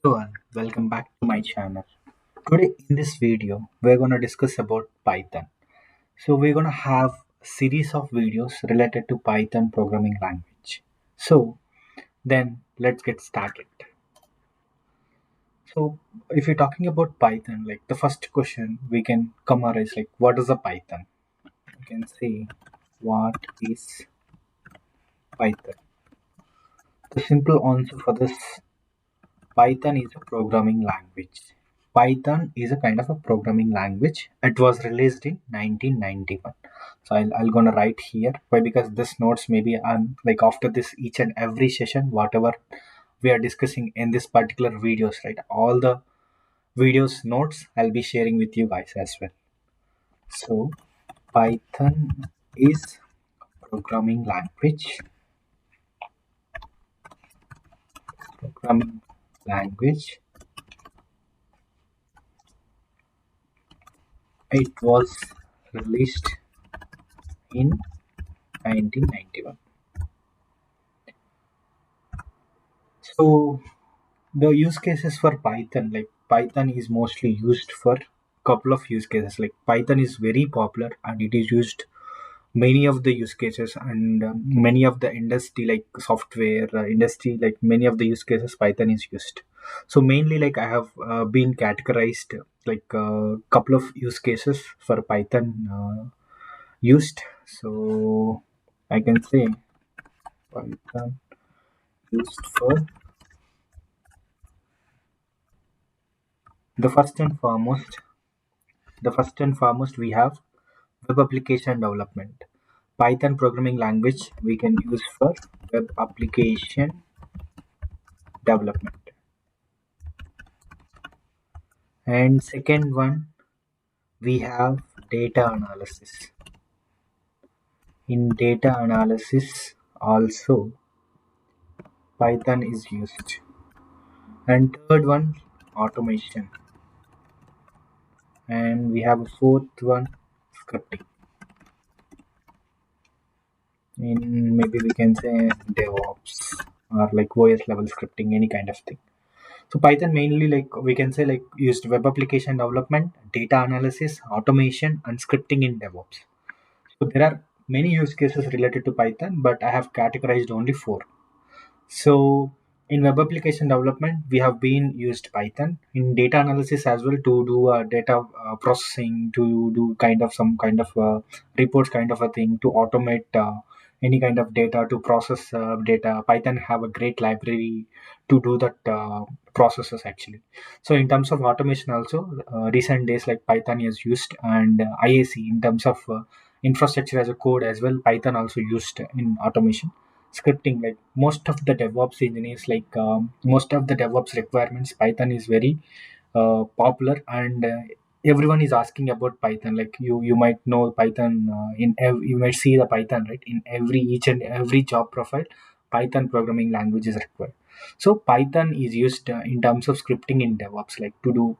Everyone, welcome back to my channel. Today in this video, we're going to discuss about Python. So we're going to have a series of videos related to Python programming language. So then let's get started. So if you're talking about Python, like the first question we can come is like, what is a Python? You can say, what is Python? The simple answer for this Python is a programming language. Python is a kind of a programming language. It was released in 1991. So I'll gonna write here. Why? Because this notes maybe I'm like after this each and every session, whatever we are discussing in this particular videos, right? All the videos notes I'll be sharing with you guys as well. So Python is programming language. Programming language. It was released in 1991. So the use cases for Python, like Python is mostly used for couple of use cases. Like Python is very popular and it is used many of the use cases and many of the industry like software industry, like many of the use cases Python is used. So mainly like I have been categorized like a couple of use cases for Python used. So I can say Python used for the first and foremost we have web application development. Python programming language we can use for web application development. And second one, we have data analysis. In data analysis also Python is used. And third one, automation. And we have a fourth one, scripting. In maybe we can say DevOps or like OS level scripting, any kind of thing. So Python mainly like we can say like used web application development, data analysis, automation, and scripting in DevOps. So there are many use cases related to Python, but I have categorized only four. So in web application development, we have been used Python in data analysis as well to do data processing, to do kind of some kind of reports kind of a thing, to automate any kind of data, to process data. Python have a great library to do that processes actually. So in terms of automation also, recent days like Python is used, and IAC in terms of infrastructure as a code as well, Python also used in automation. Scripting, like most of the DevOps engineers, like most of the DevOps requirements, Python is very popular, and everyone is asking about Python. Like you might know Python you might see the Python right in every each and every job profile. Python programming language is required. So Python is used in terms of scripting in DevOps, like to do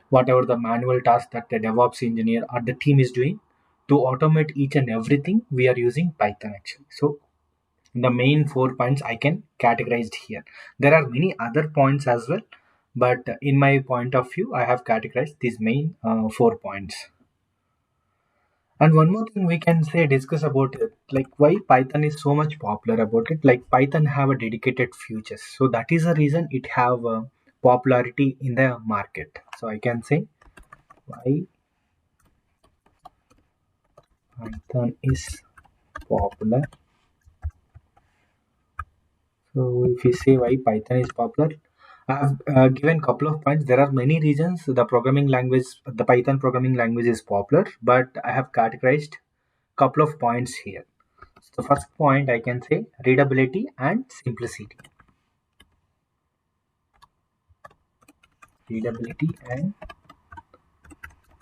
whatever the manual task that the DevOps engineer or the team is doing. To automate each and everything, we are using Python actually. So the main 4 points I can categorize here. There are many other points as well, but in my point of view, I have categorized these main 4 points. And one more thing we can say discuss about it, like why Python is so much popular about it. Like Python have a dedicated features, so that is the reason it have popularity in the market. So I can say why Python is popular. So if you say why Python is popular, I have given couple of points. There are many reasons the Python programming language is popular, but I have categorized couple of points here. So the first point I can say readability and simplicity. Readability and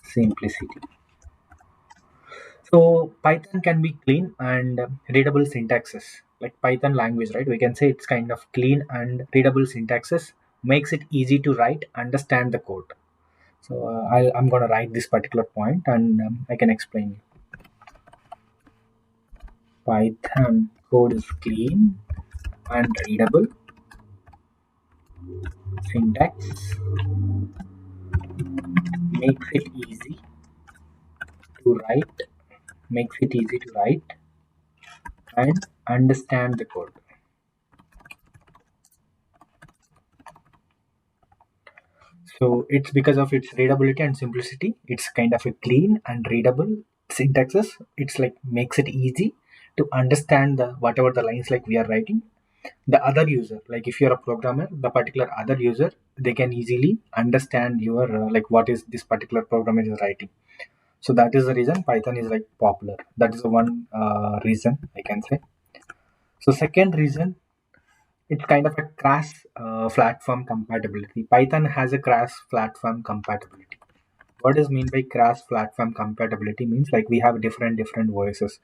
simplicity. So Python can be clean and readable syntaxes. Like Python language, right? We can say it's kind of clean and readable syntaxes makes it easy to write, understand the code. So I'm going to write this particular point and I can explain. Python code is clean and readable Syntax makes it easy to write, makes it easy to write and understand the code. So it's because of its readability and simplicity. It's kind of a clean and readable syntaxes. It's like makes it easy to understand the whatever the lines like we are writing. The other user, like if you're a programmer, the particular other user, they can easily understand your like what is this particular programmer is writing. So that is the reason Python is like popular. That is the one reason I can say. So second reason, it's kind of a crash platform compatibility. Python has a crash platform compatibility. What is mean by crash platform compatibility means like we have different voices.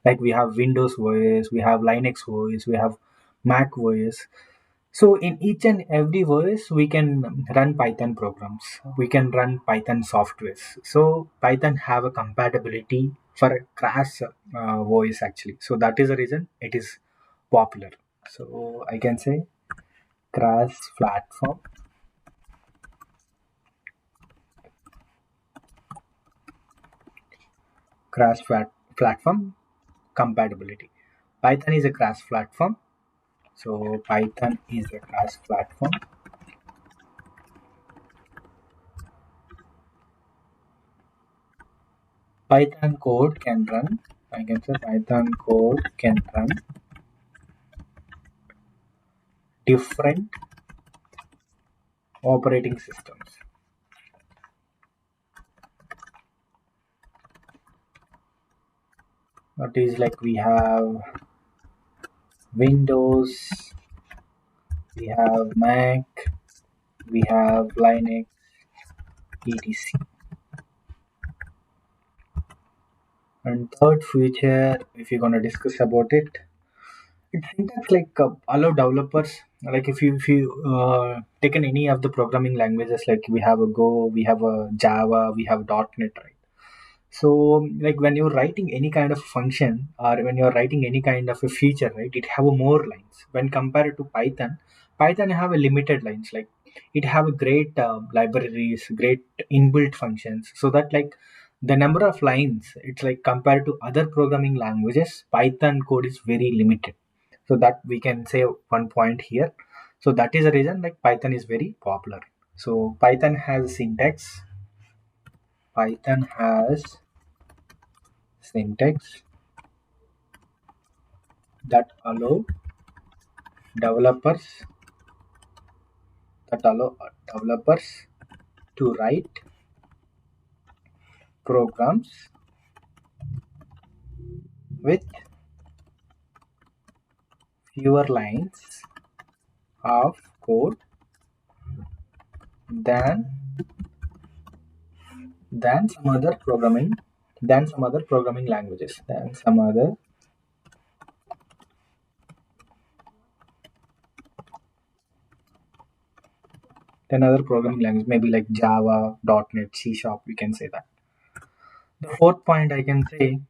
Like we have Windows voice, we have Linux voice, we have Mac voice. So in each and every voice, we can run Python programs. We can run Python softwares. So Python have a compatibility for a crash voice actually. So that is the reason it is popular. So I can say crash platform, platform compatibility. Python is a crash platform. So Python is a crash platform. Python code can run. I can say Python code can run different operating systems. That is like we have Windows, we have Mac, we have Linux, etc. And third feature, if you're gonna discuss about it, it's syntax like allow developers like if you taken any of the programming languages like we have a Go, we have a Java, we have .NET, right? So like when you're writing any kind of function or when you're writing any kind of a feature, right, it have a more lines when compared to Python. Python have a limited lines, like it have a great libraries, great inbuilt functions, so that like the number of lines, it's like compared to other programming languages, Python code is very limited. So that we can say one point here. So that is the reason like Python is very popular. So Python has syntax that allow developers developers to write programs with fewer lines of code than than some other programming some other programming languages than other programming language, maybe like Java, .NET, C Sharp, we can say that. The fourth point I can say,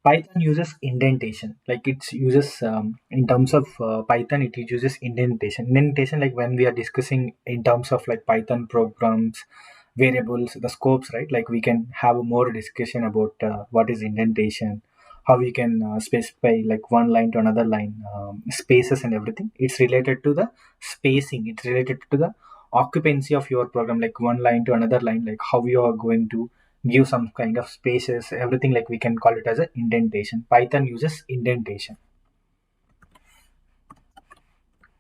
Python uses indentation. Like it uses in terms of Python, it uses indentation. Indentation, like when we are discussing in terms of like Python programs, variables, the scopes, right? Like we can have a more discussion about what is indentation, how we can specify like one line to another line, spaces and everything. It's related to the spacing. It's related to the occupancy of your program, like one line to another line, like how you are going to give some kind of spaces, everything, like we can call it as a indentation. Python uses indentation.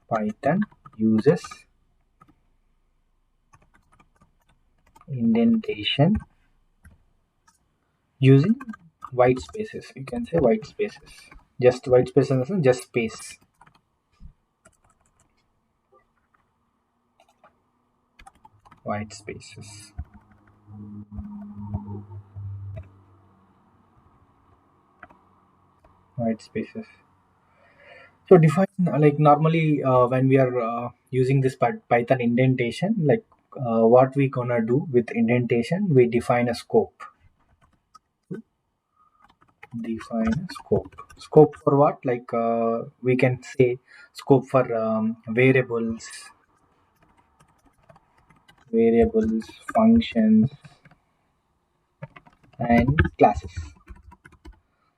Python uses indentation using white spaces. You can say white spaces. Just white spaces, just space. White spaces. White spaces. So define like normally when we are using this Python indentation, like what we gonna do with indentation, we define a scope. Define scope. Scope for what? Like we can say scope for variables, variables, functions, and classes.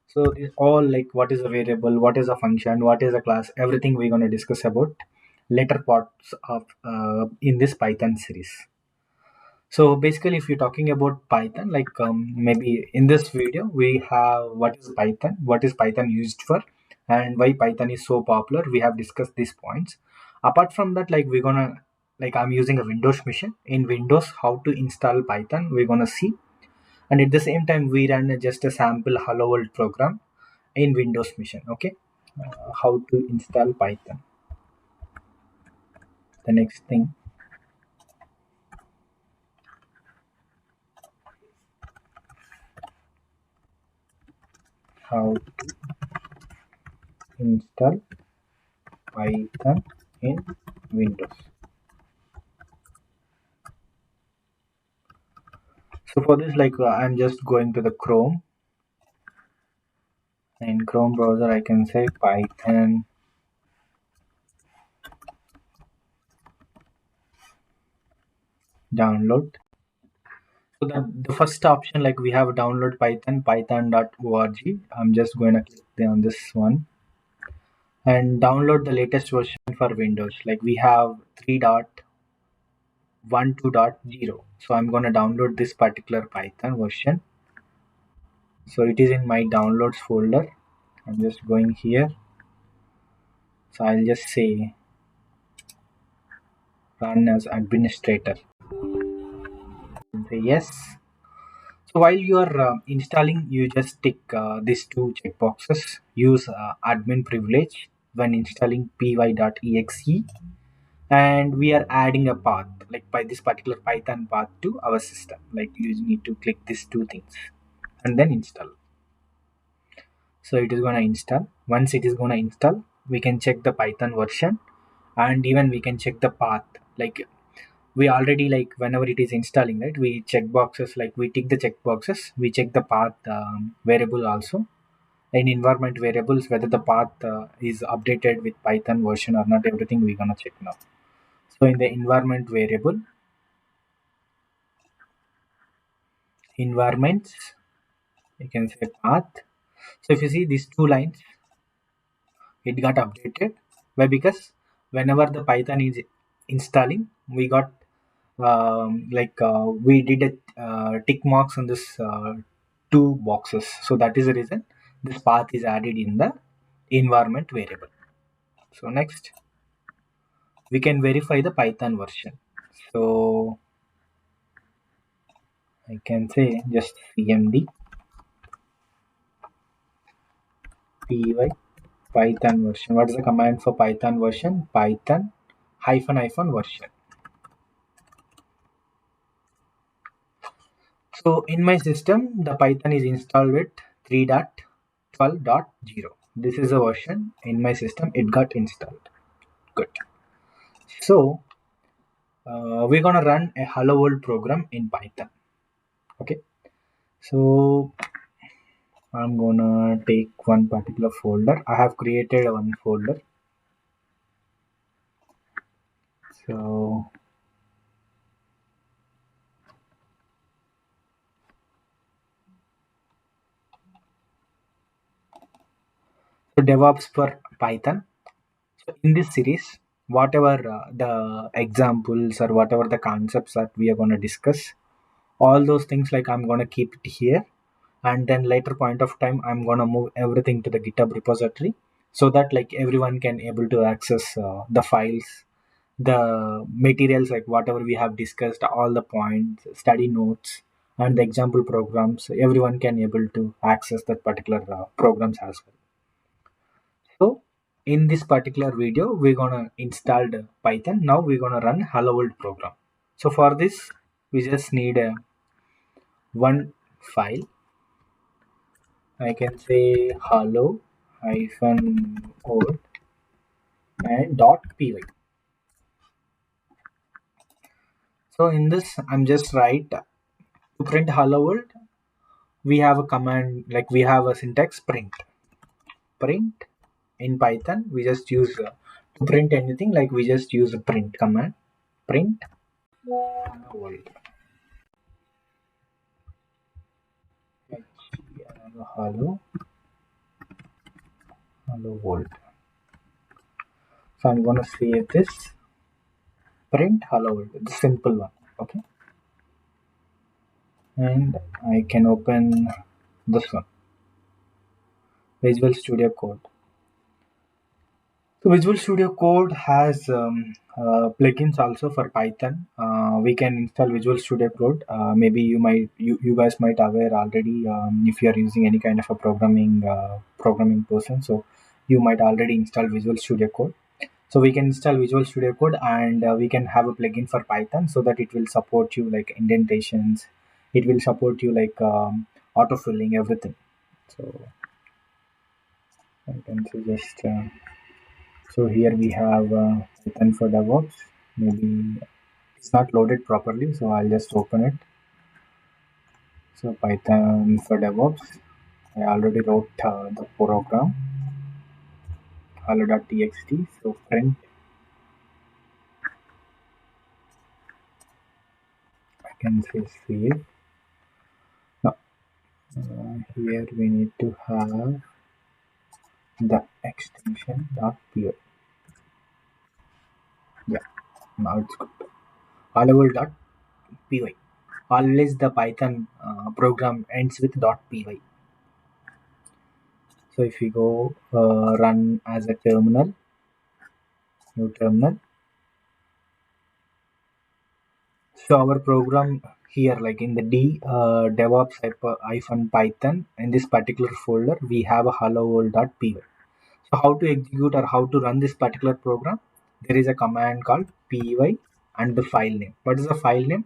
So it's all like what is a variable, what is a function, what is a class, everything we're going to discuss about later parts of in this Python series. So basically, if you're talking about Python, like maybe in this video we have what is Python used for, and why Python is so popular. We have discussed these points. Apart from that, like we're gonna like I'm using a Windows machine. In Windows, how to install Python, we're gonna see, and at the same time we run just a sample hello world program in Windows machine. Okay, how to install Python. The next thing, how to install Python in Windows. So for this, like I'm just going to the Chrome, and Chrome browser. I can say Python download. So the first option, like we have download Python, python.org. I'm just going to click on this one and download the latest version for Windows. Like we have 3.12.0. So I'm going to download this particular Python version. So it is in my downloads folder. I'm just going here. So I'll just say run as administrator and say yes. So while you are installing, you just tick these two checkboxes. Use admin privilege when installing py.exe, and we are adding a path like by this particular Python path to our system. Like you need to click these two things and then install. So it is going to install. Once it is going to install, we can check the Python version, and even we can check the path. Like we already like whenever it is installing, right, we check boxes, like we tick the check boxes, we check the path variable also in environment variables whether the path is updated with Python version or not. Everything we're gonna check now. So in the environment variable, environments, you can say path. So if you see these two lines, it got updated. Why? Because whenever the Python is installing, we got we did a tick marks on this two boxes. So that is the reason this path is added in the environment variable. So next, we can verify the Python version. So I can say just cmd py Python version. What is the command for Python version? Python hyphen hyphen version. So in my system, the Python is installed with 3.12.0. This is a version in my system. It got installed. Good. So we're gonna run a hello world program in Python. Okay. So I'm gonna take one particular folder. I have created one folder. So DevOps for Python. So in this series, whatever the examples or whatever the concepts that we are going to discuss, all those things, like I'm going to keep it here, and then later point of time I'm going to move everything to the GitHub repository, so that like everyone can able to access the files, the materials, like whatever we have discussed, all the points, study notes, and the example programs. Everyone can able to access that particular programs as well. So in this particular video, we're gonna install the Python. Now we're gonna run hello world program. So for this, we just need a one file. I can say hello hyphen world and dot py. So in this, I'm just write to print hello world. We have a command, like we have a syntax print. Print in Python, we just use to print anything, like we just use a print command. Print. World. Hello, hello world. So I'm gonna save this. Print hello world. The simple one. Okay, and I can open this one. Visual Studio Code. So Visual Studio Code has plugins also for Python. We can install Visual Studio Code. Maybe you guys might aware already if you are using any kind of a programming person. So you might already install Visual Studio Code. So we can install Visual Studio Code and we can have a plugin for Python so that it will support you like indentations. It will support you like autofilling everything. So I can suggest. So here we have Python for DevOps. Maybe it's not loaded properly, so I'll just open it. So Python for DevOps. I already wrote the program hello.txt. So print. I can say save. Now here we need to have the extension .py. Yeah, now it's good. Hello.py. Always the Python program ends with .py. So if we go run as a terminal, new terminal. So our program here, like in the DevOps hyphen Python, in this particular folder, we have a hello world.py. So how to execute or how to run this particular program? There is a command called py and the file name. What is the file name?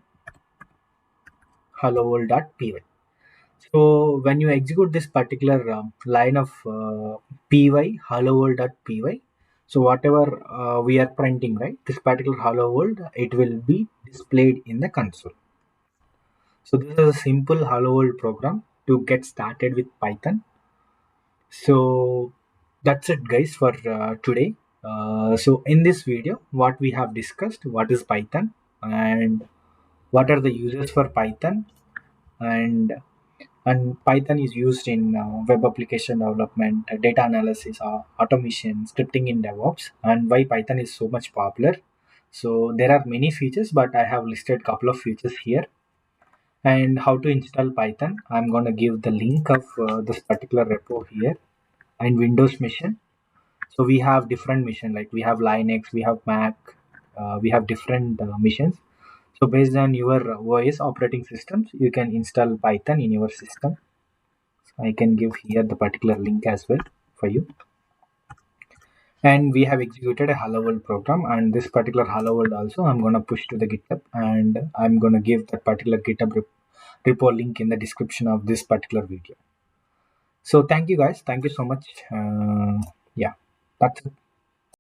Hello world.py. So when you execute this particular line of py hello world.py, so whatever we are printing, right, this particular hello world, it will be displayed in the console. So this is a simple hello world program to get started with Python. So that's it guys for today. So in this video, what we have discussed, what is Python and what are the uses for Python, and Python is used in web application development, data analysis, automation, scripting in DevOps, and why Python is so much popular. So there are many features, but I have listed couple of features here. And how to install Python. I'm going to give the link of this particular repo here. And Windows machine. So we have different machine, like we have Linux, we have Mac, we have different machines. So based on your OS operating systems, you can install Python in your system. So I can give here the particular link as well for you. And we have executed a hello world program, and this particular hello world also I'm going to push to the GitHub, and I'm going to give that particular GitHub repo link in the description of this particular video. So thank you guys, thank you so much. Yeah, that's it.